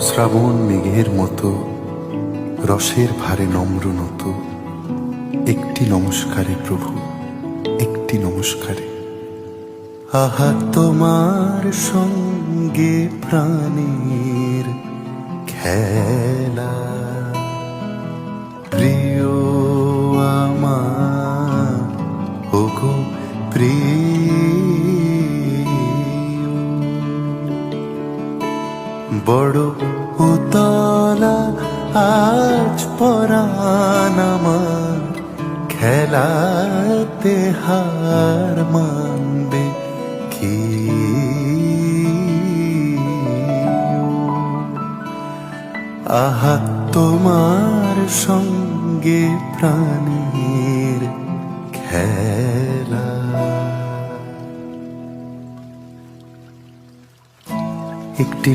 শ্রাবণ মেঘের মতো রসের ভারে নম্র নত, একটি নমস্কারে প্রভু, একটি নমস্কারে। আহা তোমার সঙ্গে প্রাণের খেলা, প্রিয় আমার ওগো প্রিয়, বড় উতলা আজ পরাণ আমার, খেলাতে হার মানবে কি? আহা তোমার সঙ্গে প্রাণীর খেলা। একটি